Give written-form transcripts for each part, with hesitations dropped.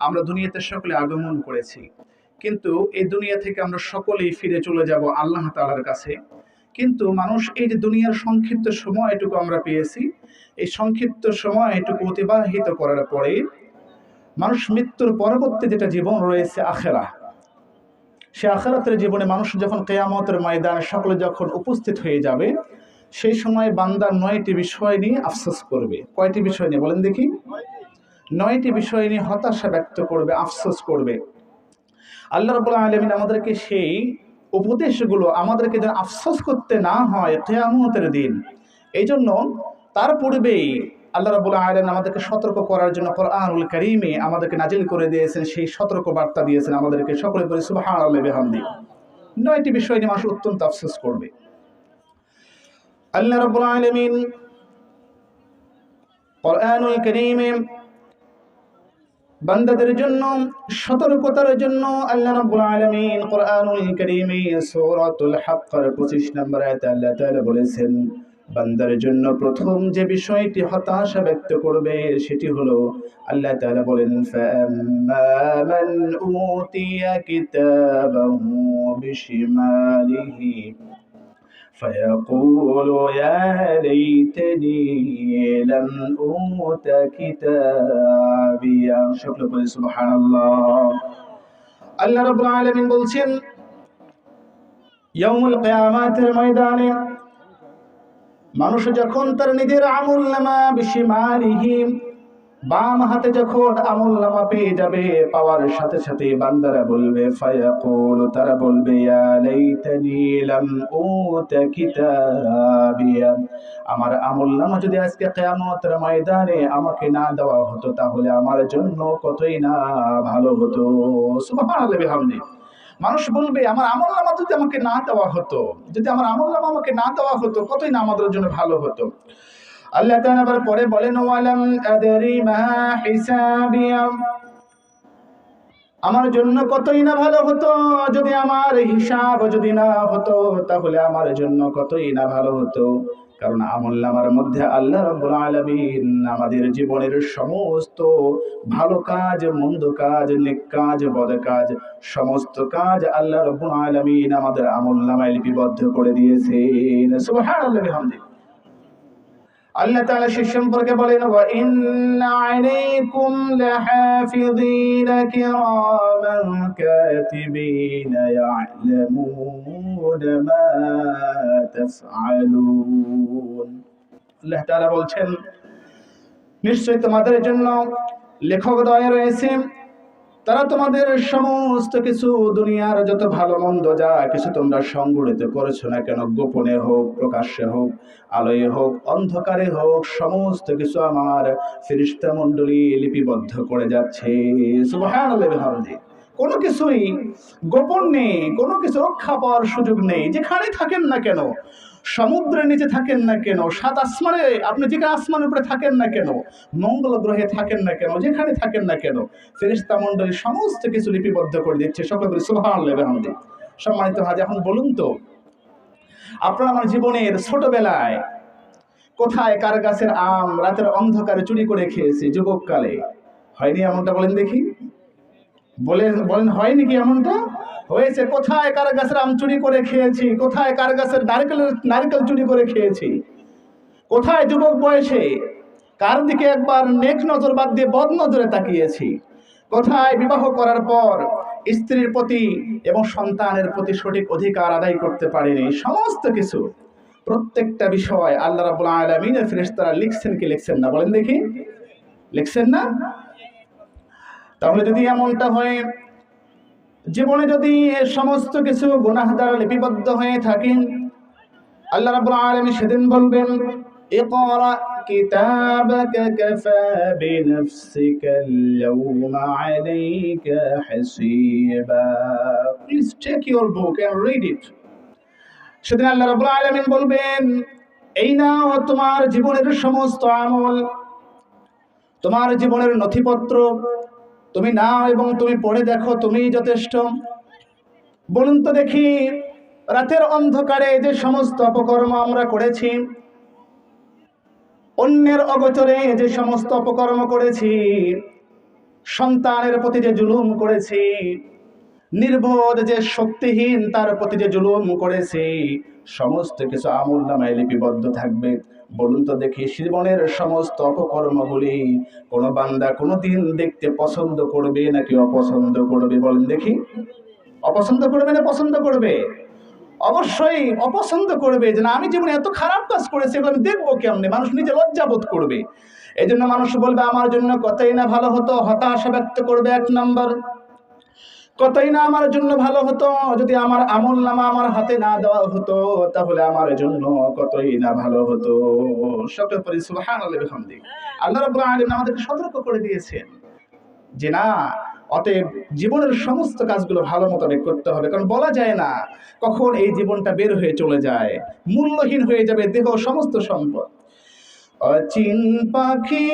আমরা দুনিয়াতে সকলে আগমন করেছি, কিন্তু এই দুনিয়া থেকে আমরা সকলেই ফিরে চলে যাব আল্লাহ তাআলার কাছে। কিন্তু মানুষ এই যে দুনিয়ার সংক্ষিপ্ত সময়টুকু আমরা পেয়েছি, এই সংক্ষিপ্ত সময়টুকু অতিবাহিত করার পরে মানুষ মৃত্যুর পরবর্তী যেটা জীবন রয়েছে আখেরা, সে আখেরাতের জীবনে মানুষ যখন কিয়ামতের ময়দানে সকলে যখন উপস্থিত হয়ে যাবে, সেই সময় বান্দা 9টি বিষয় নিয়ে আফসোস করবে। কয়টি বিষয় নিয়ে বলেন দেখি? 9টি বিষয় নিয়ে হতাশা ব্যক্ত করবে, আফসোস করবে। আল্লাহ রাব্বুল আলামিন আমাদেরকে সেই উপদেশগুলো আমাদেরকে যেন আফসোস করতে না হয় কিয়ামতের দিন, এই জন্য তার পূর্বেই আল্লাহ রাব্বুল আলামিন আমাদেরকে সতর্ক করার জন্য কোরআনুল কারীমে আমাদেরকে নাজিল করে দিয়েছেন, সেই সতর্ক বার্তা দিয়েছেন আমাদেরকে। সকলে বলি সুবহানাল্লাহি বিহামদি। 9টি বিষয় নিয়ে মানুষ অত্যন্ত আফসোস করবে। আল্লাহ রাব্বুল আলামিন কোরআনুল কারীমে বান্দাদের জন্য সতর্কতার জন্য আল্লাহ রাব্বুল আলামিন কোরআনুল কারীমে সূরাতুল হাক্কার 25 নম্বর আয়াতে আল্লাহ তাআলা বলেছেন, বান্দার জন্য প্রথম যে বিষয়টি হতাশা ব্যক্ত করবে সেটি হলো, আল্লাহ তাআলা বলেন, ফাআম্মা মান উতিয়া কিতাবাহু বিশিমালিহি فيقول يا ليتني لم أوت كتابيا। সকলে বলি সুবহানাল্লাহ। আল্লাহ রাব্বুল আলামিন বলছেন, ইয়াউমুল কিয়ামাতের ময়দানে মানুষ যখন তার নিজের আমলনামা বিশিমালিহি, বাম হাতে যখন আমলনামা পেয়ে যাবে, পাওয়ার সাথে সাথে বান্দারা বলবে, ফায়াকুল, তারা বলবে, ইয়া লাইতানি লাম উতা কিতাবিয়া, আমার আমলনামা যদি আজকে কিয়ামতের ময়দানে আমাকে না দেওয়া হতো তাহলে আমার জন্য কতই না ভালো হতো। সুবহানাল্লাহি বিহামদি। মানুষ বলবে, আমার আমলনামা যদি আমাকে না দেওয়া হতো, যদি আমার আমলনামা আমাকে না দেওয়া হতো কতই না আমাদের জন্য ভালো হতো। আল্লাহ তাআলা আবার পরে বলেন, ওয়ালাম আদরি মা হিসাবিয়া, আমার জন্য কতই না ভালো হতো যদি আমার হিসাব যদি না হতো, তাহলে আমার জন্য কতই না ভালো হতো। কারণ আমলনামার মধ্যে আল্লাহ রাব্বুল আলামিন আমাদের জীবনের সমস্ত ভালো কাজ, মন্দ কাজ, নেক কাজ, বদ কাজ, সমস্ত কাজ আল্লাহ রাব্বুল আলামিন আমাদের আমলনামায় লিপিবদ্ধ করে দিয়েছেন। সুবহানাল্লাহি বিহামদিহি। আল্লাহ তাআলা সে সম্পর্কে বলেন, ওয়া ইন্না আলাইকুম লাহাফিযিনা কিরামান কাতিবিনা ইয়ালামুনা মা তাফআলুন। আল্লাহ তাআলা বলছেন, নিশ্চয়ই তোমাদের জন্য লেখকদ্বয় রয়েছে, তারা তোমাদের সমস্ত কিছু দুনিয়ার যত ভালো মন্দ যা কিছু তোমরা সংগঠিত করেছো না কেন, গোপনে হোক প্রকাশ্যে হোক, আলোয় হোক অন্ধকারে হোক, সমস্ত কিছু আমার ফেরেশতা মণ্ডলী লিপিবদ্ধ করে যাচ্ছে। সুবহানাল্লাহি বিহামদিহি। কোনো কিছুই গোপন নেই, কোনো কিছু রক্ষা পাওয়ার সুযোগ নেই। যেখানে থাকেন না কেন, সমুদ্রের নিচে থাকেন না কেন, সাত আসমানে আপনি যেখানে আসমানের উপরে থাকেন না কেন, মঙ্গল গ্রহে থাকেন না কেন, যেখানে থাকেন না কেন, ফেরেশতা মণ্ডলী সমস্ত কিছু লিপিবদ্ধ করে দিচ্ছে। সকলে বলি সুবহানাল্লাহি ওয়া বিহামদিহি। সম্মানিত হাজী, এখন বলুন তো, আপনারা আমার জীবনের ছোটবেলায় কোথায় কার গাছের আম রাতের অন্ধকারে চুরি করে খেয়েছি? যুবককালে হয়নি এমনটা? বলেন দেখি, বলেন হয়নি কি এমনটা? হয়েছে। কোথায় কার গাছের আম চুরি করে খেয়েছি? কোথায় কার গাছের নারকেল চুরি করে খেয়েছি? কোথায় যুবক বয়সে কার দিকে একবার নেক নজর বাদ দিয়ে বদ নজরে তাকিয়েছি? কোথায় বিবাহ করার পর স্ত্রীর প্রতি এবং সন্তানের প্রতি সঠিক অধিকার আদায় করতে পারিনি? সমস্ত কিছু, প্রত্যেকটা বিষয় আল্লাহ রাব্বুল আলামিনের ফেরেশতারা লিখছেন কি লিখছেন না? বলেন দেখি, লিখছেন না? তাহলে যদি এমনটা হয়, জীবনে যদি সমস্ত কিছু গুনাহ দ্বারা লিপিবদ্ধ হয়ে থাকেন, আল্লাহ রাব্বুল আলামিন সেদিন বলবেন, ইকরা কিতাবাকা কাফা বিনাফসিকা আল-ইয়াওমা আলাইকা হাসিবা, please take your book and read it. সেদিন আল্লাহ রাব্বুল আলামিন বলবেন, এই নাও তোমার জীবনের সমস্ত আমল, তোমার জীবনের নথিপত্র, তুমি নাও এবং তুমি পড়ে দেখো, তুমি যথেষ্ট। বলুন তো দেখি, রাতের অন্ধকারে যে সমস্ত অপকর্ম আমরা করেছি, অন্যের অগোচরে যে সমস্ত অপকর্ম করেছি, সন্তানের প্রতি যে জুলুম করেছি, নির্বোধ যে শক্তিহীন তার প্রতি যে জুলুম করেছি, সমস্ত কিছু আমলনামায় লিপিবদ্ধ থাকবে। বলুন তো দেখি, জীবনের সমস্ত অপকর্মগুলি কোন বান্দা কোনদিন দেখতে পছন্দ করবে নাকি অপছন্দ করবে? বলেন দেখি, অপছন্দ করবে না পছন্দ করবে? অবশ্যই অপছন্দ করবে, যে না, আমি জীবনে এত খারাপ কাজ করেছি, এগুলো আমি দেখবো কেমনে। মানুষ নিজে লজ্জাবোধ করবে। এই জন্য মানুষ বলবে আমার জন্য কতই না ভালো হতো, হতাশা ব্যক্ত করবে। এক নম্বর, কতই না আমার জন্য ভালো হতো যদি আমার আমলনামা আমার হাতে না দেওয়া হতো, তাহলে আমার জন্য কতই না ভালো হতো। সকলে পড়ি সুবহানাল্লাহি ওয়া বিহামদিহি। আল্লাহ রাব্বুল আলামিন আমাদেরকে সতর্ক করে দিয়েছেন যে না, অতএব জীবনের সমস্ত কাজগুলো ভালো মতো করতে হবে। কারণ বলা যায় না কখন এই জীবনটা বের হয়ে চলে যায়, মূল্যহীন হয়ে যাবে দেহ সমস্ত সম্পদ। অচিন পাখি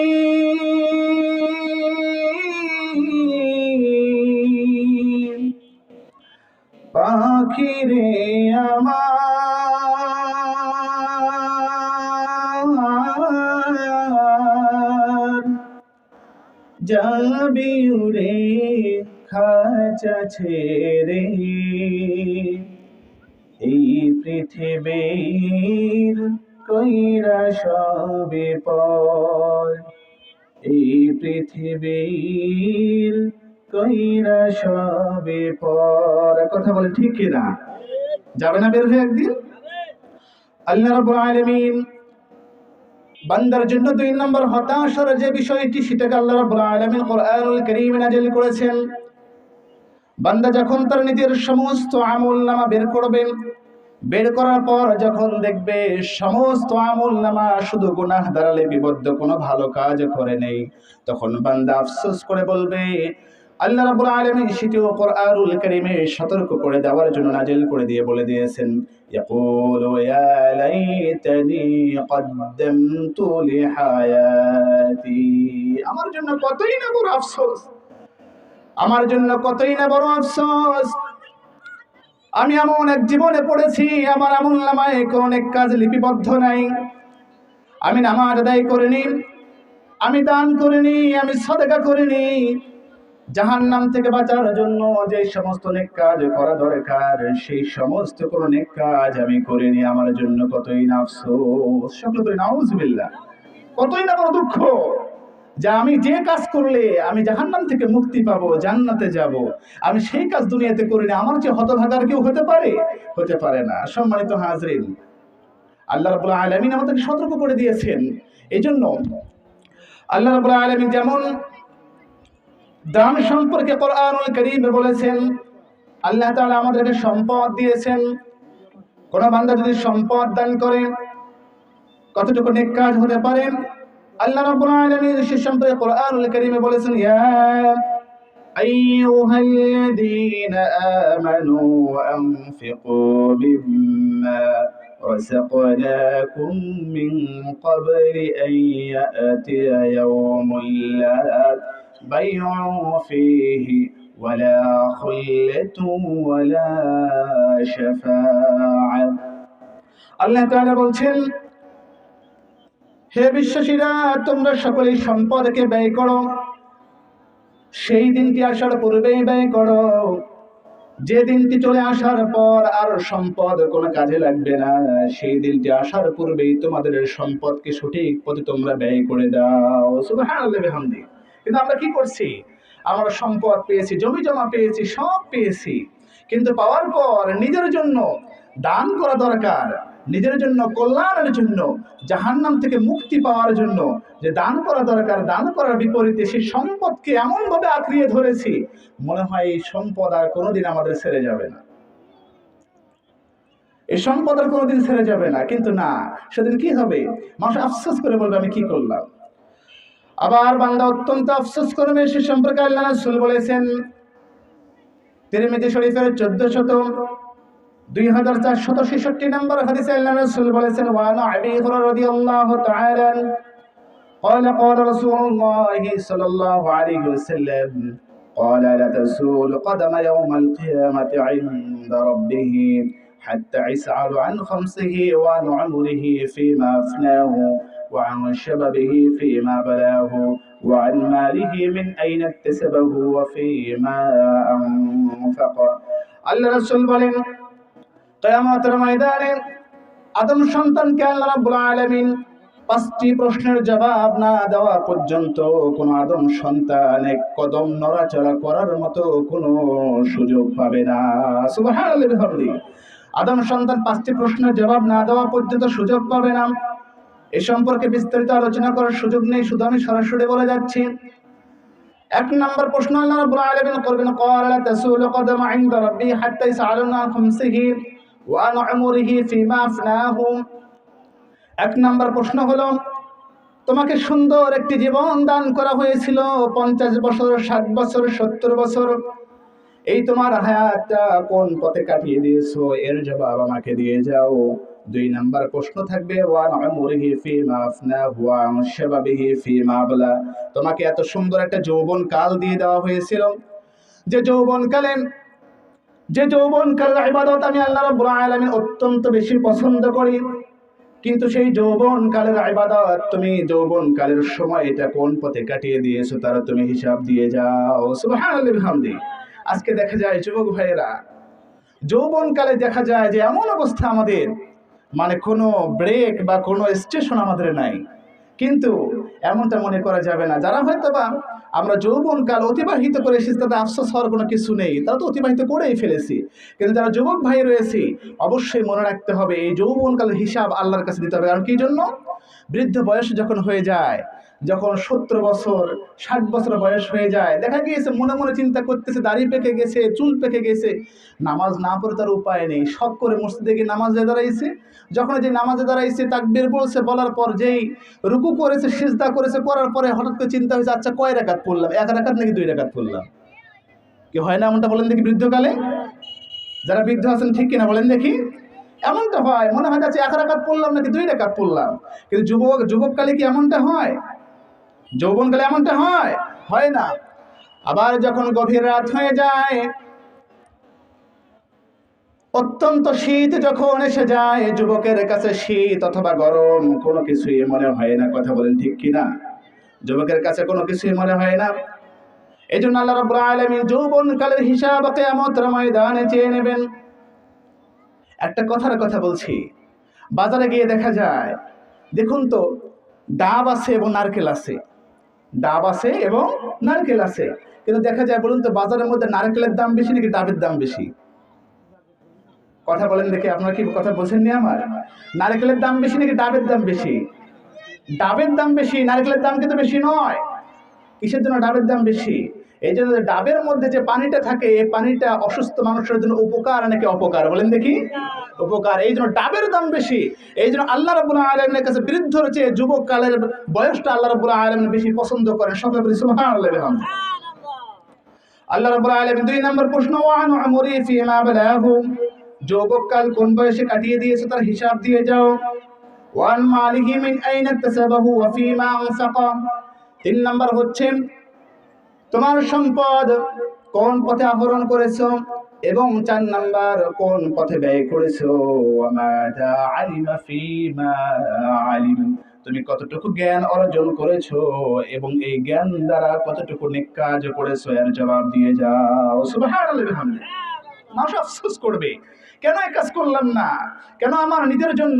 পাখি রে আমার, যাবি উড়ে খাঁচা ছেড়ে, এই পৃথিবীর কইরা সবে পর, এই পৃথিবীর কইরা সবে পর। কথা বলে ঠিক কিনা? যাবে না বের হয়ে একদিন? আল্লাহ রাব্বুল আলামিন বান্দার জন্য ২ নম্বর হতাশার যে বিষয়টি, সেটাকে আল্লাহ রাব্বুল আলামিন কোরআনুল কারীমে নাযিল করেছেন। বান্দা যখন তার নিজের সমস্ত আমলনামা বের করবেন, বের করার পর যখন দেখবে সমস্ত আমলনামা শুধু গুনাহ দ্বারা লিপিবদ্ধ, কোনো ভালো কাজ করে নেই, তখন বান্দা আফসোস করে বলবে, আল্লাহ রাব্বুল আলামিন সেটিও কোরআনুল কারীমে সতর্ক করে দেওয়ার জন্য নাযিল করে দিয়ে বলে দিয়েছেন, ইয়াকুলু ইয়া লাইতানি কদ্দামতু লিহায়াতি। আমার জন্য কতই না বড় আফসোস, আমার জন্য কতই না বড় আফসোস, আমি এমন এক জীবনে পড়েছি আমার আমলনামায় কোনো নেক কাজ লিপিবদ্ধ নাই। আমি নামাজ আদায় করিনি, আমি দান করিনি, আমি সাদকা করিনি। জাহান্নাম থেকে বাঁচার জন্য যে সমস্ত নেক কাজ করা দরকার, সেই সমস্ত কোনো নেক কাজ আমি করিনি। আমার জন্য কতই না আফসোস। সকলে বলি নাউজুবিল্লাহ। কতই না বড় দুঃখ যে আমি যে কাজ করলে আমি জাহান্নাম থেকে মুক্তি পাবো, জান্নাতে যাব, আমি সেই কাজ দুনিয়াতে করিনি। আমার যে হতভাগার কেউ হতে পারে? হতে পারে না। সম্মানিত হাজরিন, আল্লাহ রাব্বুল আলামিন আমাদেরকে সতর্ক করে দিয়েছেন। এজন্য আল্লাহ রাব্বুল আলামিন যেমন দান সম্পর্কে কোরআনুল কারীমে বলেছেন, আল্লাহ তাআলা আমাদেরকে সম্পদ দিয়েছেন। কোন বান্দা যদি সম্পদ দান করে, কতটুকু নেক কাজ হতে পারে? আল্লাহ রাব্বুল আলামিন সে সম্পর্কে কোরআনুল কারীমে বলেছেন, ইয়া আইয়ুহাল্লাযীনা আমানু আনফিকু মিম্মা রাযাকনাকুম মিন ক্বাবলি আন ইয়াতিয়া ইয়াওমুন লা বাই'উন ফীহি ওয়ালা খুল্লাতুন ওয়ালা শাফাআ। আল্লাহ তাআলা বলছেন, হে বিশ্বাসীরা, তোমরা সকলেই সম্পদকে ব্যয় করো, সেই দিনটি আসার পূর্বেই ব্যয় করো। যে দিনটি চলে আসার পর আর সম্পদ কোনো কাজে লাগবে না, সেই দিনটি আসার পূর্বেই তোমাদের সম্পদকে সঠিক পথে তোমরা ব্যয় করে দাও। সুবহানাল্লাহি ওয়া বিহামদিহি। কিন্তু আমরা কি করছি? আমরা সম্পদ পেয়েছি, জমি জমা পেয়েছি, সব পেয়েছি, কিন্তু পাওয়ার পর নিজের জন্য দান করা দরকার, নিজের জন্য কল্যাণের জন্য, জাহান্নাম থেকে মুক্তি পাওয়ার জন্য যে দান করা দরকার, দান করার বিপরীতে সেই সম্পদকে এমন ভাবে আঁকড়িয়ে ধরেছি, মনে হয় এই সম্পদ আর কোনোদিন আমাদের ছেড়ে যাবে না, এই সম্পদ আর কোনোদিন ছেড়ে যাবে না। কিন্তু না, সেদিন কি হবে? মানুষ আফসোস করে বলবে আমি কি করলাম। আবার বান্দা অত্যন্ত আফসোস করবে। সে সম্পর্কে আল্লাহ রাসূল বলেছেন, তিরমিজি শরীফের 2466 নম্বর হাদিসে আল্লাহ রাসূল বলেছেন, ওয়া আন আবী হুরায়রা রাদিয়াল্লাহু তাআলা قال قال رسول الله صلى الله عليه وسلم قال لا تزول قدم يوم القيامة عند ربه حتى يسأل عن خمسه وعن عمره فيما أفناه وعن شبابه فيما بلاه وعن ماله من أين اكتسبه وفيما أنفق আল্লাহ রাসূল বলেন কিয়ামতের ময়দানে আদম সন্তানকে আল্লাহ রাব্বুল আলামিন 5টি প্রশ্নের জবাব না দেওয়া পর্যন্ত কোন আদম সন্তান এক কদম নড়াচড়া করার মতো কোনো সুযোগ পাবে না। সুবহানাল্লাহি ওয়া বিহামদিহি। আদম সন্তান 5টি প্রশ্নের জবাব না দেওয়া পর্যন্ত সুযোগ পাবে না। এ সম্পর্কে বিস্তারিত আলোচনা করার সুযোগ নেই, শুধু আমি সরাসরি বলে যাচ্ছি। 1 নম্বর প্রশ্ন আল্লাহ রাব্বুল আলামিন করবেন ক্বালা তাসুলু কদম ইনদা রাব্বি হাত্তা ইয়াসআলুনা আন খামসিহি ওয়া আন উমরিহি ফিমা আফনাহু। 1 নম্বর প্রশ্ন হলো, তোমাকে সুন্দর একটি জীবন দান করা হয়েছিল, 50 বছর, 60 বছর, 70 বছর। এই তোমার হায়াতটা কোন পথে কাটিয়ে দিয়েছো, এর জবাব আমাকে দিয়ে যাও। 2 নাম্বার প্রশ্ন থাকবে ওয়ান উমরিহি ফিমা আফনাহু ওয়া আন শাবাবিহি ফিমা আবলা। তোমাকে এত সুন্দর একটা যৌবন কাল দিয়ে দেওয়া হয়েছিল, যে যৌবনকালের ইবাদত আমি আল্লাহ রাব্বুল আলামিন অত্যন্ত বেশি পছন্দ করি, কিন্তু সেই যৌবনকালের ইবাদত তুমি যৌবনকালের সময় এটা কোন পথে কাটিয়ে দিয়েছো তার তুমি হিসাব দিয়ে যাও। সুবহানাল্লাহি ওয়া বিহামদিহি। আজকে দেখা যায় যুবক ভাইয়েরা, যৌবনকালে দেখা যায় যে এমন অবস্থা আমাদের, মানে কোনো ব্রেক বা কোনো স্টেশন আমাদের নাই। কিন্তু এমনটা মনে করা যাবে না, যারা হয়তো বা আমরা যৌবনকাল অতিবাহিত করে এসেছি তাদের আফসোস হওয়ার কোনো কিছু নেই, তারা তো অতিবাহিত করেই ফেলেছি। কিন্তু যারা যুবক ভাই রয়েছে অবশ্যই মনে রাখতে হবে এই যৌবনকালের হিসাব আল্লাহর কাছে দিতে হবে। কারণ কি জন্য? বৃদ্ধ বয়স যখন হয়ে যায়, যখন 70 বছর 60 বছর বয়স হয়ে যায়, দেখা গিয়েছে মনে মনে চিন্তা করতেছে, দাড়ি পেকে গেছে, চুল পেকে গেছে, নামাজ না পড়ে তার উপায় নেই, শখ করে মসজিদে গিয়ে নামাজে দাঁড়াইছে। যখন যে নামাজে দাঁড়াইছে তাকবীর বলছে, বলার পর যেই রুকু করেছে, সিজদা করেছে, করার পরে হঠাৎ করে চিন্তা হয়েছে, আচ্ছা কয় রাকাত পড়লাম, 1 রাকাত নাকি 2 রাকাত পড়লাম? কি হয় না এমনটা? বলেন দেখি বৃদ্ধকালে, যারা বৃদ্ধ আছেন ঠিক কিনা বলেন দেখি। এমনটা হয়, মনে হয় যাচ্ছে 1 রাকাত পড়লাম নাকি 2 রাকাত পড়লাম। কিন্তু যুবককালে কি এমনটা হয়? যৌবনকালে এমনটা হয়? হয় না। আবার যখন গভীর রাত হয়ে যায়, অত্যন্ত শীত যখন এসে যায়, যুবকের কাছে শীত অথবা গরম কোনো কিছুই মনে হয় না। কথা বলেন ঠিক কিনা? যুবকের কাছে কোনো কিছুই মনে হয় না। এই জন্য আল্লাহ রাব্বুল আলামিন যৌবনকালের হিসাব কিয়ামতের ময়দানে চেয়ে নেবেন। একটা কথা বলছি, বাজারে গিয়ে দেখা যায়, দেখুন তো, ডাব আছে এবং নারকেল আছে, ডাব আছে এবং নারকেল আছে, কিন্তু দেখা যায়, বলুন তো, বাজারের মধ্যে নারকেলের দাম বেশি নাকি ডাবের দাম বেশি? কথা বলেন দেখি, আপনারা কি কথা বোঝেননি আমার? নারকেলের দাম বেশি নাকি ডাবের দাম বেশি? ডাবের দাম বেশি, নারকেলের দাম কিন্তু বেশি নয়। কিসের জন্য ডাবের দাম বেশি? এই জন্য ডাবের মধ্যে যে পানিটা থাকে, এই পানিটা অসুস্থ মানুষের জন্য উপকার নাকি অপকার? বলেন দেখি। উপকার। এই জন্য ডাবের দাম বেশি। এই জন্য আল্লাহ রাব্বুল আলামিনের কাছে বৃদ্ধর চেয়ে যুবককালের বয়সটা আল্লাহ রাব্বুল আলামিন বেশি পছন্দ করেন। সকলে বলি সুবহানাল্লাহি ওয়া বিহামদিহি। আল্লাহ রাব্বুল আলামিন 2 নম্বর প্রশ্ন ওয়ান উমরি ফিমা বালাহু, যুবককাল কোন বয়সে কাটিয়ে দিয়েছে তার হিসাব দিয়ে যাও। ওয়ান মালিহি মিন আইনা তাসাবাহু ওয়া ফিমা আনফাকা। 3 নম্বর হচ্ছে তোমার সম্পদ কোন পথে আহরণ করেছো, এবং 4 নাম্বার কোন পথে ব্যয় করেছো। ওয়ামাদা আলিমা ফিমা আলিম, তুমি কতটুকু জ্ঞান অর্জন করেছো এবং এই জ্ঞান দ্বারা কতটুকু নেক কাজ করেছো, এর জবাব দিয়ে যাও। সুবহানাল্লাহি ওয়া বিহামদিহি। মানুষ আফসোস করবে, কেন এই কাজ করলাম না, কেন আমার নিজের জন্য,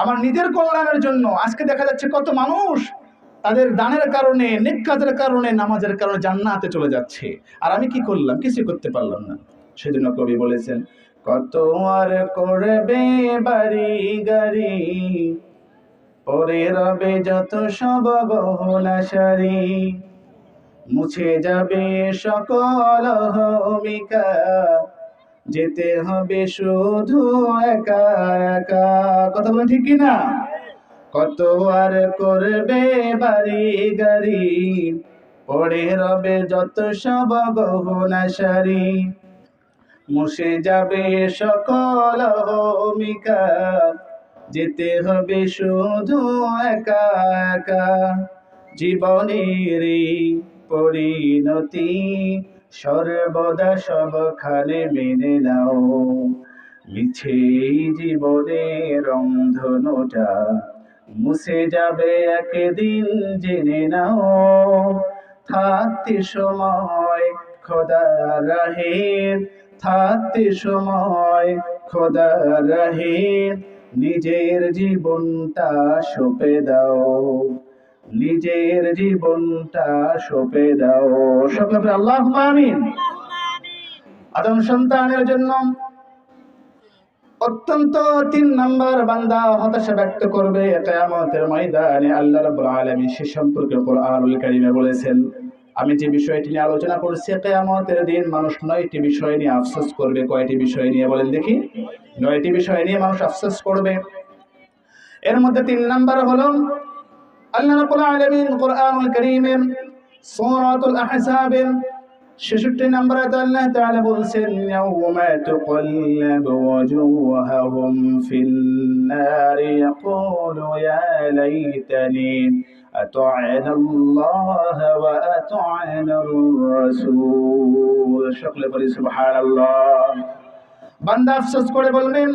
আমার নিজের কল্যাণের জন্য। আজকে দেখা যাচ্ছে কত মানুষ তাদের দানের কারণে, নেক কাজের কারণে, নামাজের কারণে জান্নাতে চলে যাচ্ছে, আর আমি কি করলাম? কিছু করতে পারলাম না। সেজন্য কবি বলেছেন, কত আর করবে বাড়ি গাড়ি, পরে রবে যত সব গহনা শাড়ি, মুছে যাবে সকল অহমিকা, যেতে হবে শুধু একা একা। কথা বলেন ঠিক কিনা? কত আর করবে বাড়ি গাড়ি, পড়ে রবে যত সব গহনা শাড়ি, মুছে যাবে সকল অহমিকা, যেতে হবে শুধু একা একা। জীবনের পরিণতি সর্বদা সবখানে মেনে নাও, মিছে জীবনের রংধনুটা মুছে যাবে একদিন জেনে নাও, থাকতে সময় খোদার রাহে, থাকতে সময় খোদার রাহে নিজের জীবনটা সঁপে দাও, নিজের জীবনটা সঁপে দাও। সকলে আল্লাহুম্মা আমিন। আদম সন্তানের জন্য অত্যন্ত ৩ নম্বর বান্দা হতাশা ব্যক্ত করবে কিয়ামতের ময়দানে। আল্লাহ রাব্বুল আলামিন সে সম্পর্কে কোরআনুল কারীমে বলেছেন, আমি যে বিষয়টি নিয়ে আলোচনা করছি, কিয়ামতের দিন মানুষ ৯টি বিষয় নিয়ে আফসোস করবে। কয়টি বিষয় নিয়ে বলেন দেখি? ৯টি বিষয় নিয়ে মানুষ আফসোস করবে। এর মধ্যে ৩ নম্বর হলো আল্লাহ রাব্বুল আলামিন কোরআনুল কারীমে সূরাতুল আহজাব ৬৬ নম্বর আয়াতে আল্লাহ তাআলা বলছেন, ইয়াউমা তুকাল্লাবু ওয়াজুহাহুম ফিন নারি ইয়াকুলু ইয়া লাইতানি আতা'না আল্লাহ ওয়া আতা'না আর-রাসূল। সকলে বলি সুবহানাল্লাহ। বান্দা আফসোস করে বলবেন,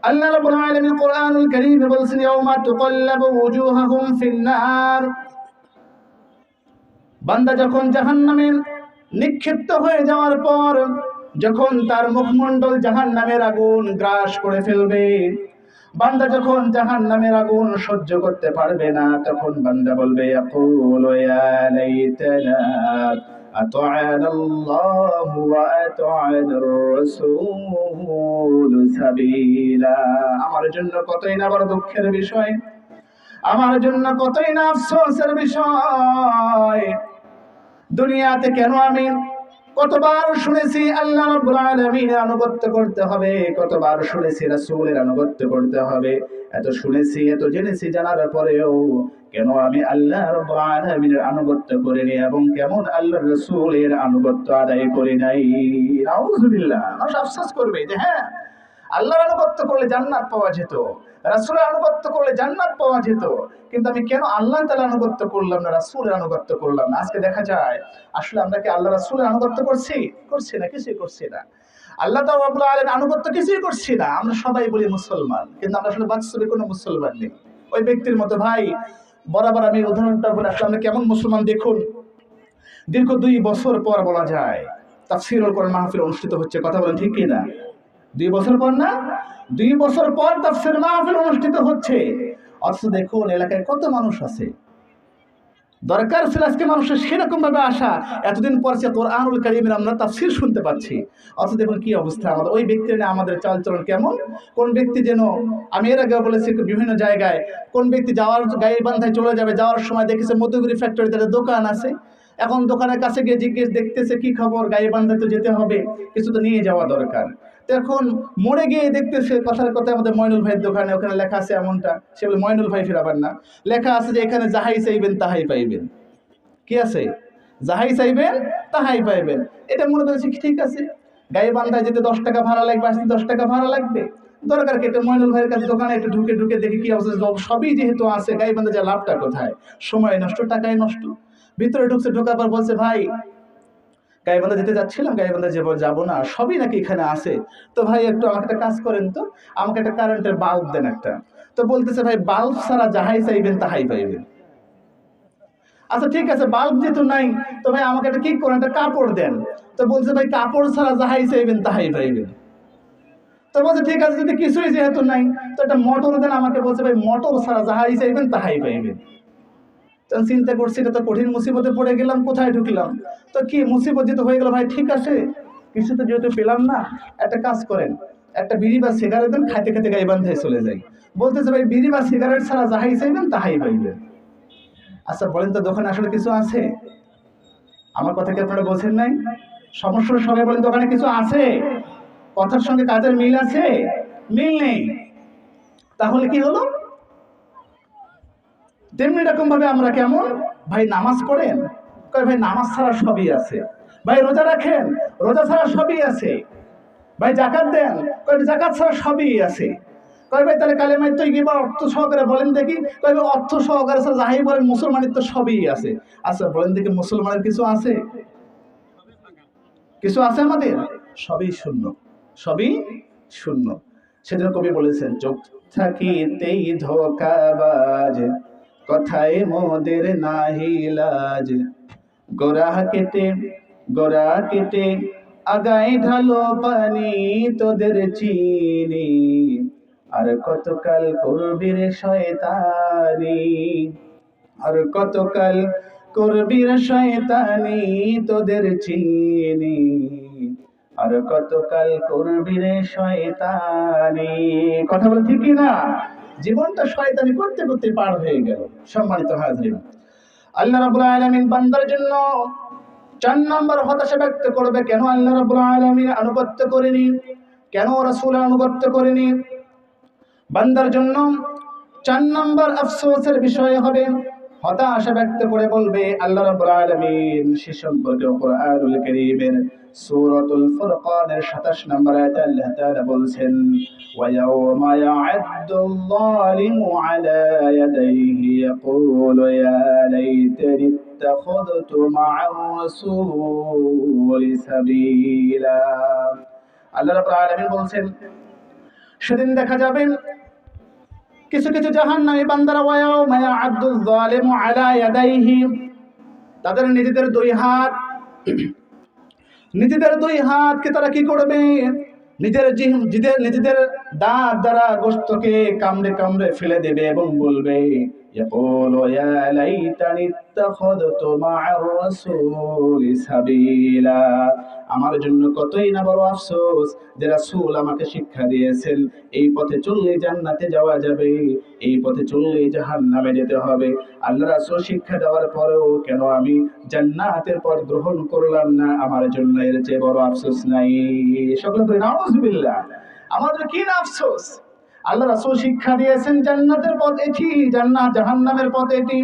আল্লাহ রাব্বুল আলামিন কোরআনুল কারীমে বলছেন, ইয়াউমা তুকাল্লাবু ওয়াজুহাহুম ফিন নার। বান্দা যখন জাহান্নামে নিক্ষিপ্ত হয়ে যাওয়ার পর, যখন তার মুখমণ্ডল জাহান্নামের আগুন গ্রাস করে ফেলবে, বান্দা যখন জাহান্নামের আগুন সহ্য করতে পারবে না, তখন বান্দা বলবে, ইয়াকুলু ইয়া লাইতানা আতা'না আল্লাহ ওয়া আতা'না আর-রাসূল সাবিলা। আমার জন্য কতই না বড় দুঃখের বিষয়, আমার জন্য কতই না আফসোসের বিষয়। দুনিয়াতে কেন আমি কতবার শুনেছি আল্লাহ রাব্বুল আলামিনের আনুগত্য করতে হবে, কতবার শুনেছি রাসূলের আনুগত্য করতে হবে, এত শুনেছি এত জেনেছি, জানার পরেও কেন আমি আল্লাহ রাব্বুল আলামিনের আনুগত্য করিনি এবং কেমন আল্লাহর রাসূলের আনুগত্য আদায় করি নাই। নাউযুবিল্লাহ। মানুষ আফসোস করবে যে হ্যাঁ, আল্লাহর আনুগত্য করলে জান্নাত পাওয়া যেত, রাসূলের আনুগত্য করলে জান্নাত পাওয়া যেত, কিন্তু আমি কেন আল্লাহ তাআলার আনুগত্য করলাম না, রাসূলের আনুগত্য করলাম না। আজকে দেখা যায় আসলে আমরা কি আল্লাহ রাসূলের আনুগত্য করছি না? কিছুই করছি না। আল্লাহ তাআলা রাব্বুল আলামিন আনুগত্য কিছুই করছি না। আমরা সবাই বলি মুসলমান, কিন্তু আমরা আসলে বাস্তবে কোনো মুসলমান নেই। ওই ব্যক্তির মতো ভাই, বরাবর আমি উদাহরণটা বলে আসলে আমরা কেমন মুসলমান দেখুন। দীর্ঘ ২ বছর পর বলা যায় তাফসীরুল কোরআন মাহফিল অনুষ্ঠিত হচ্ছে, কথা বলেন ঠিক কিনা? ২ বছর পর না? ২ বছর পর তাফসীর মাহফিল অনুষ্ঠিত হচ্ছে, অথচ দেখুন এলাকায় কত মানুষ আছে। দরকার ছিল আজকে মানুষের সেরকম ভাবে আসা, এতদিন পর সে কোরআনুল কারীমের আমরা তাফসীর শুনতে পাচ্ছি, অথচ দেখুন কি অবস্থা আমাদের। ওই ব্যক্তি নিয়ে আমাদের চালচলন কেমন। কোন ব্যক্তি যেন, আমি এর আগে বলেছি বিভিন্ন জায়গায়, কোন ব্যক্তি যাওয়ার গাইবান্ধায় চলে যাবে, যাওয়ার সময় দেখেছে মধুগুড়ি ফ্যাক্টরিতে একটা দোকান আছে, এখন দোকানের কাছে গিয়ে জিজ্ঞেস দেখতেছে কি খবর, গাইবান্ধায় তো যেতে হবে, কিছু তো নিয়ে যাওয়া দরকার। তো এখন মোড়ে গিয়ে দেখতেছে, কথার কথা আমাদের ময়নুল ভাইয়ের দোকানে, ওখানে লেখা আছে এমনটা, সে বলে ময়নুল ভাই ফিরাবার না, লেখা আছে যে এখানে যাহাই চাইবেন তাহাই পাইবেন। কি আছে? যাহাই চাইবেন তাহাই পাইবেন। এটা মনে করেছি ঠিক আছে, গাইবান্ধায় যেতে 10 টাকা ভাড়া লাগবে, আসতে 10 টাকা ভাড়া লাগবে, দরকার কি একটা ময়নুল ভাইয়ের কাছে দোকানে একটু ঢুকে ঢুকে দেখি কি অবস্থা। সবই যেহেতু আছে, গাইবান্ধা যা লাভটা কোথায়? সময় নষ্ট, টাকাই নষ্ট। ভিতরে ঢুকছে, ঢোকার পর বলছে, ভাই গাইবান্ধা যেতে যাচ্ছিলাম, গাইবান্ধা যাবো না, সবই নাকি এখানে আছে। তো ভাই একটু আমাকে একটা কাজ করেন তো, আমাকে একটা কারেন্টের বাল্ব দেন একটা। তো বলতেছে, ভাই বাল্ব ছাড়া যাহাই চাইবেন তাহাই পাইবেন। আচ্ছা ঠিক আছে, বাল্ব যেহেতু নাই, তো ভাই আমাকে একটা কি করেন, একটা কাপড় দেন। তো বলছে, ভাই কাপড় ছাড়া যাহাই চাইবেন তাহাই পাইবেন। তো বলছে ঠিক আছে, যদি কিছুই যেহেতু নাই, তো একটা মোটর দেন আমাকে। বলছে, ভাই মোটর ছাড়া যাহাই চাইবেন তাহাই পাইবেন। তখন চিন্তা করছি, এটা তো কঠিন মুসিবতে পড়ে গেলাম, কোথায় ঢুকলাম। তো কি মুসিবত যেহেতু হয়ে গেল, ভাই ঠিক আছে, কিছু তো যেহেতু পেলাম না, একটা কাজ করেন, একটা বিড়ি বা সিগারেট দেন, খাইতে খাইতে গাইবান্ধায় চলে যাই। বলতেছে, ভাই বিড়ি বা সিগারেট ছাড়া যাহাই চাইবেন তাহাই পাইবেন। আচ্ছা বলেন তো, দোকানে আসলে কিছু আছে? আমার কথা কি আপনারা বলছেন নাই? সমস্যার সবাই বলেন, দোকানে কিছু আছে? কথার সঙ্গে কাজের মিল আছে? মিল নেই। তাহলে কি হলো? তেমনি রকম ভাবে আমরা কেমন, ভাই নামাজ পড়েন, কয় ভাই নামাজ ছাড়া সবই আছে। ভাই রোজা রাখেন, রোজা ছাড়া সবই আছে। ভাই যাকাত দেন, কয় যাকাত ছাড়া সবই আছে। কয় ভাই তাহলে কালেমায় তৈয়্যিবা অর্থ সহকারে বলেন দেখি, কয় ভাই অর্থ সহকারে যাহাই বলেন মুসলমানের তো সবই আছে। আচ্ছা বলেন দেখি, মুসলমানের কিছু আছে? কিছু আছে আমাদের? সবই শূন্য, সবই শূন্য। সেজন্য কবি বলেছেন, থাকিতেই ধোঁকাবাজ, কথায় মোদের নাহি লাজ। গোরা কেটে আগায় ঢালো পানি, তোদের চিনি আর কতকাল করবি রে শয়তানি, আর কতকাল করবি রে শয়তানি, তোদের চিনি আর কতকাল করবি রে শয়তানি। কথা বলে ঠিক কি না? জীবনটা শয়তানি করতে করতে পার হয়ে গেল। সম্মানিত হাজরিন, আল্লাহ রাব্বুল আলামিন বান্দার জন্য 4 নম্বর হতাশা ব্যক্ত করবে। কেন আল্লাহ রাব্বুল আলামিন আনুগত্য করেনি, কেন রাসূল আনুগত্য করেনি? বান্দার জন্য 4 নম্বর আফসোসের বিষয় হবে, হতাশা ব্যক্ত করে বলবে আল্লাহ রাব্বুল আলামিন সে সম্পর্কে কোরআনুল কারীমের সূরাতুল ফুরকানের 27 নম্বর আয়াতে আল্লাহ তাআলা বলছেন, ওয়া ইয়াওমা ইয়া'আদ্দুল যালিমু আলা ইয়াদাইহি ইয়াকুলু ইয়া লাইতানি ইত্তাখাযতু মা'আর রাসূলি সাবিলা। আল্লাহ রাব্বুল আলামিন বলছেন, সেদিন দেখা যাবে কিছু কিছু জাহান্নামী বান্দারা, ওয়া ইয়াওমা ইয়া'আদ্দুল যালিমু আলা ইয়াদাইহি, তাদের নিজেদের দুই হাতকে তারা কি করবে? নিজেদের দাঁত দ্বারা গোশতকে কামড়ে কামড়ে ফেলে দেবে এবং বলবে, ইয়াকুলু ইয়া লাইতানি ইত্তাখাযতু মা'আর রাসূলি সাবিলা। আমার জন্য কতই না বড় আফসোস যে রাসূল আমাকে শিক্ষা দিয়েছেন এই পথে চললে জান্নাতে যাওয়া যাবে, এই পথে চললে জাহান্নামে যেতে হবে। আল্লাহ রাসূল শিক্ষা দেওয়ার পরেও কেন আমি জান্নাতের পথ গ্রহণ করলাম না? আমার জন্য এর চেয়ে বড় আফসোস নাই। সকলে বলি নাউযুবিল্লাহ। আমাদের কি না আফসোস! আল্লাহ রাসূল শিক্ষা দিয়েছেন জান্নাতের পথ এটি, জান্নাত জাহান্নামের পথ এটি,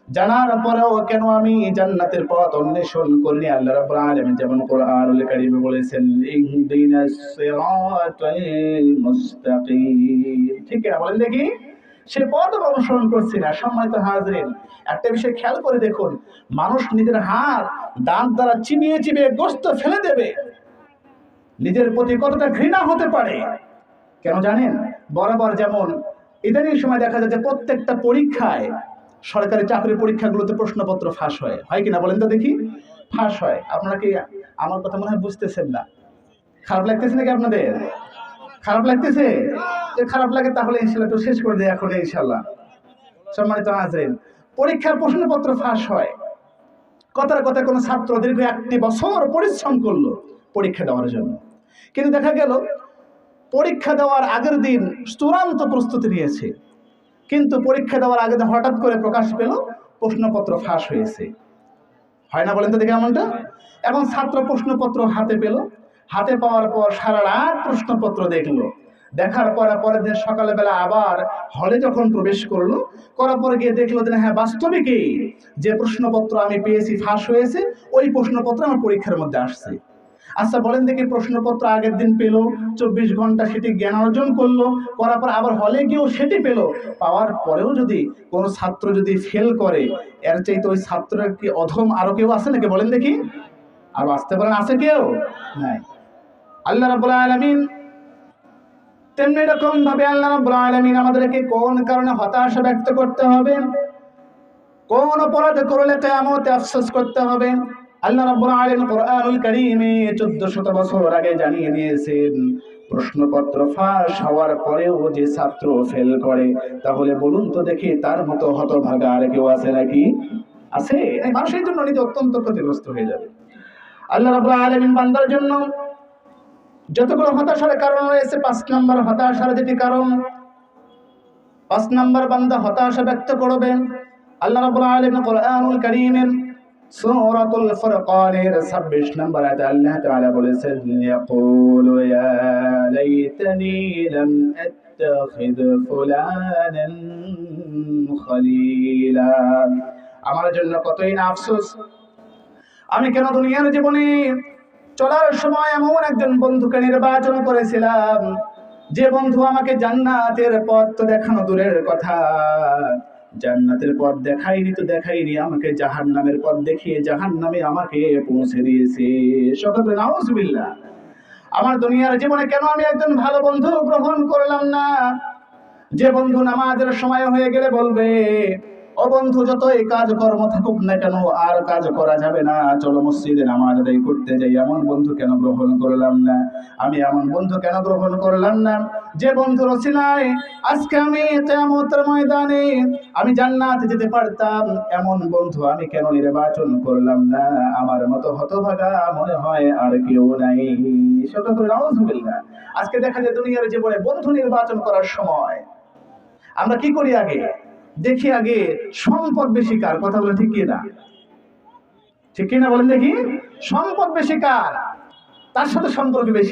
জানার পরেও কেন আমি জান্নাতের পথ অন্বেষণ করিনি? আল্লাহ রাব্বুল আলামিন যেমন কোরআনুল কারীমে বলেছেন, ইহদিনাস সিরাতাল মুস্তাকিম। ঠিক আছে, বলেন দেখি, সে পথ অনুসরণ করছি না। সম্মানিত হাজরিন, একটা বিষয় খেয়াল করে দেখুন, মানুষ নিজের হাত দাঁত দ্বারা চিবিয়ে চিবিয়ে গোশত ফেলে দেবে, নিজের প্রতি কতটা ঘৃণা হতে পারে কেন জানেন? বরাবর যেমন ইদানিং সময় দেখা যায় যে প্রত্যেকটা পরীক্ষায়, সরকারি চাকরির পরীক্ষাগুলোতে প্রশ্নপত্র ফাঁস হয় কিনা বলেন তো দেখি? ফাঁস হয়। আপনারা কি আমার কথা মনে হয় বুঝতেছেন না? খারাপ লাগতেছে নাকি আপনাদের? খারাপ লাগতেছে? যে খারাপ লাগে তাহলে ইনশাআল্লাহ একটু শেষ করে দিই এখন ইনশাআল্লাহ। সম্মানিত হাজরিন, পরীক্ষার প্রশ্নপত্র ফাঁস হয়। কথার কথা কোনো ছাত্র দীর্ঘ 1 বছর পরিশ্রম করলো পরীক্ষা দেওয়ার জন্য, কিন্তু দেখা গেল পরীক্ষা দেওয়ার আগের দিন চূড়ান্ত প্রস্তুতি নিয়েছে, কিন্তু পরীক্ষা দেওয়ার আগে হঠাৎ করে প্রকাশ পেল প্রশ্নপত্র ফাঁস হয়েছে। হয় না বলেন তো দেখি এমনটা? এখন ছাত্র প্রশ্নপত্র হাতে পেল, হাতে পাওয়ার পর সারা রাত প্রশ্নপত্র দেখলো, দেখার পর পরের দিন সকালবেলা আবার হলে যখন প্রবেশ করলো, করার পরে গিয়ে দেখলো যে হ্যাঁ বাস্তবিকই যে প্রশ্নপত্র আমি পেয়েছি ফাঁস হয়েছে, ওই প্রশ্নপত্র আমার পরীক্ষার মধ্যে আসছে। আচ্ছা বলেন দেখি, প্রশ্নপত্র আগের দিন পেল, 24 ঘন্টা সেটি জ্ঞান অর্জন করলো, করার পর আবার হলে গিয়েও সেটি পেল, পাওয়ার পরেও যদি কোনো ছাত্র যদি ফেল করে, এর চাইতে ওই ছাত্রের কি অধম আরো কেউ আছে নাকি বলেন দেখি? আর আসতে পারেন আছে কেউ? নাই। আল্লাহ রাব্বুল আলামিন তেমনি এরকম ভাবে আল্লাহ রাব্বুল আলামিন আমাদেরকে কোন কারণে হতাশা ব্যক্ত করতে হবে, কোন অপরাধ করলে কিয়ামতে আফসোস করতে হবে, আল্লাহ রাব্বুল আলামিন কোরআনুল কারীমে 1400 বছর আগে জানিয়ে দিয়েছেন। প্রশ্নপত্র ফাঁস হওয়ার পরেও যে ছাত্র ফেল করে, তাহলে বলুন তো দেখি তার মতো হতভাগা আর কেউ আছে নাকি? আছে? এই মানুষের জন্য নিজে অত্যন্ত ক্ষতিগ্রস্ত হয়ে যাবে। আল্লাহ রাব্বুল আলামিন বান্দার জন্য যতগুলো হতাশার কারণ রয়েছে, 5 নম্বর হতাশার যেটি কারণ, 5 নম্বর বান্দা হতাশা ব্যক্ত করবেন। আল্লাহ রাব্বুল আলামিন কোরআনুল কারীমের সূরাতুল ফুরকানের 26 নম্বর আয়াতে আল্লাহ তাআলা বলেছেন, ইয়াকুলু ইয়া লাইতানি লাম আত্তাখিয ফুলানান খলীলা। আমার জন্য কতই না আফসোস, আমি কেন দুনিয়ার জীবনে চলার সময় এমন একজন বন্ধুকে নির্বাচন করেছিলাম, যে বন্ধু আমাকে জান্নাতের পথ তো দেখানো দূরের কথা, জান্নাতের পথ দেখাইনি, আমাকে জাহান্নামের পথ দেখিয়ে জাহান্নামে আমাকে পৌঁছে দিয়েছে। সকলে নাউজুবিল্লাহ। আমার দুনিয়ার জীবনে কেন আমি একজন ভালো বন্ধু গ্রহণ করলাম না? যে বন্ধু নামাজের সময় হয়ে গেলে বলবে, ও বন্ধু যতই কাজ কর্ম থাকুক না কেন আর কাজ করা যাবে না, চলো মসজিদে নামাজ আদায় করতে যাই, এমন বন্ধু কেন গ্রহণ করলাম না? আমি এমন বন্ধু কেন গ্রহণ করলাম না? যে বন্ধুর ওসিলায় আজকে আমি কিয়ামতের ময়দানে আমি জান্নাতে যেতে পারতাম, এমন বন্ধু আমি কেন নির্বাচন করলাম না? আমার মতো হতভাগা মনে হয় আর কেউ নাই। সেটা তো নাউজুবিল্লাহ। আজকে দেখা যায় দুনিয়ার জীবনে বন্ধু নির্বাচন করার সময় আমরা কি করি? আগে দেখি আগে সম্পদ বেশি কার, কথা বলে ঠিক কিনা? ঠিক কিনা বলেন দেখি? সম্পদ বেশি কার, তার সাথে সম্পর্ক বেশি।